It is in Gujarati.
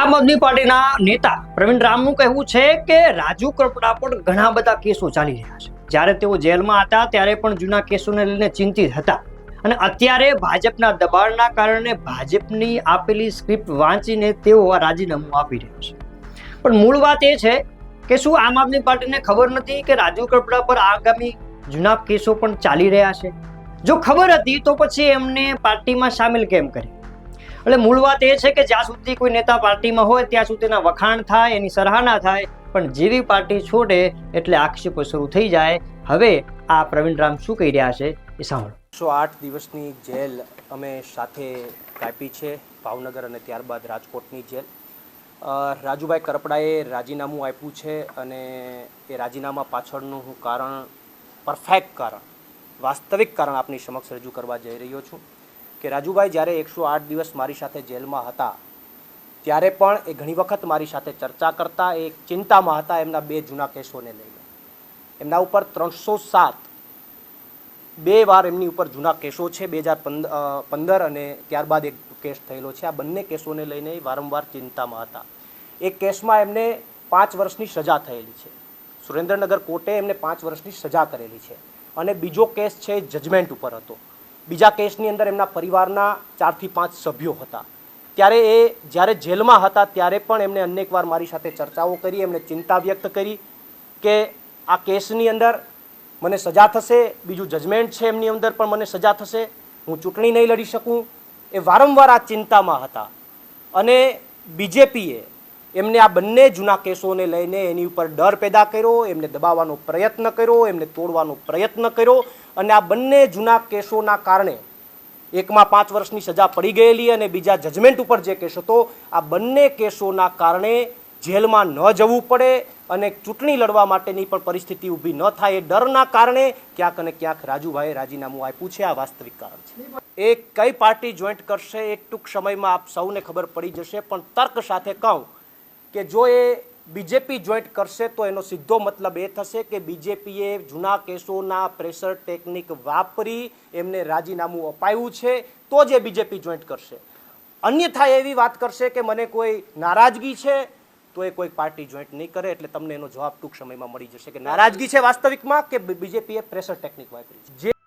આમ આદમી પાર્ટીના નેતા પ્રવીણ રામનું કહેવું છે કે રાજુ કરપડા પર ઘણા બધા કેસો ચાલી રહ્યા છે। જ્યારે તેઓ જેલમાં હતા ત્યારે પણ જૂના કેસોને લઈને ચિંતિત હતા અને અત્યારે ભાજપના દબાણના કારણે ભાજપની આપેલી સ્ક્રિપ્ટ વાંચીને તેઓ આ રાજીનામું આપી રહ્યા છે। પણ મૂળ વાત એ છે કે શું આમ આદમી પાર્ટીને ખબર નથી કે રાજુ કરપડા પર આગામી જૂના કેસો પણ ચાલી રહ્યા છે? જો ખબર હતી તો પછી એમને પાર્ટીમાં સામેલ કેમ કરી? એટલે મૂળ વાત એ છે કે જ્યાં સુધી કોઈ નેતા પાર્ટીમાં હોય ત્યાં સુધી તેના વખાણ થાય, એની સરાહના થાય, પણ જેવી પાર્ટી છોડે એટલે આક્ષેપો શરૂ થઈ જાય। હવે આ પ્રવીણ રામ શું કહી રહ્યા છે એ સાંભળો। 108 દિવસની જેલ અમે સાથે કાપી છે, ભાવનગર અને ત્યારબાદ રાજકોટની જેલ। રાજુભાઈ કરપડાએ રાજીનામું આપ્યું છે અને એ રાજીનામા પાછળનું હું કારણ, પરફેક્ટ કારણ, વાસ્તવિક કારણ આપની સમક્ષ રજૂ કરવા જઈ રહ્યો છું કે રાજુભાઈ જ્યારે 108 દિવસ મારી સાથે જેલમાં હતા ત્યારે પણ એ ઘણી વખત મારી સાથે ચર્ચા કરતા, એ ચિંતામાં હતા એમના બે જૂના કેસોને લઈને। એમના ઉપર 307 બે વાર એમની ઉપર જૂના કેસો છે, 2015 અને ત્યારબાદ એક કેસ થયેલો છે। આ બંને કેસોને લઈને વારંવાર ચિંતામાં હતા। એક કેસમાં એમને 5 વર્ષની સજા થયેલી છે, સુરેન્દ્રનગર કોર્ટે એમને 5 વર્ષની સજા કરેલી છે અને બીજો કેસ છે જજમેન્ટ ઉપર હતો। બીજા કેસની અંદર એમના પરિવારના 4 થી 5 સભ્યો હતા। ત્યારે એ જ્યારે જેલમાં હતા ત્યારે પણ એમણે અનેકવાર મારી સાથે ચર્ચાઓ કરી, એમણે ચિંતા વ્યક્ત કરી કે આ કેસની અંદર મને સજા થશે, બીજું જજમેન્ટ છે એમની અંદર પણ મને સજા થશે, હું ચૂંટણી નહીં લડી શકું। એ વારંવાર આ ચિંતામાં હતા અને બીજેપીએ એમને આ બંને જૂના કેસોને લઈને એની ઉપર ડર પેદા કર્યો, એમને દબાવવાનો પ્રયત્ન કર્યો, એમને તોડવાનો પ્રયત્ન કર્યો અને આ બંને જૂના કેસોના કારણે એકમાં 5 વર્ષની સજા પડી ગયેલી અને બીજા જજમેન્ટ ઉપર જે કેસ હતો, આ બંને કેસોના કારણે જેલમાં ન જવું પડે અને ચૂંટણી લડવા માટેની પણ પરિસ્થિતિ ઊભી ન થાય, એ ડરના કારણે ક્યાંક અને ક્યાંક રાજુભાઈએ રાજીનામું આપ્યું છે। આ વાસ્તવિક કારણ છે। એ કઈ પાર્ટી જોઈન્ટ કરશે એ ટૂંક સમયમાં આપ સૌને ખબર પડી જશે, પણ તર્ક સાથે કહું કે જો એ બીજેપી જોઈન્ટ કરશે તો એનો સીધો મતલબ એ થશે કે બીજેપીએ જૂના કેસોના પ્રેશર ટેકનિક વાપરી એમને રાજીનામું અપાયું છે, તો જ એ બીજેપી જોઈન્ટ કરશે। અન્યથા એવી વાત કરશે કે મને કોઈ નારાજગી છે તો એ કોઈ પાર્ટી જોઈન્ટ નહીં કરે। એટલે તમને એનો જવાબ ટૂંક સમયમાં મળી જશે કે નારાજગી છે વાસ્તવિકમાં કે બીજેપીએ પ્રેશર ટેકનિક વાપરી છે।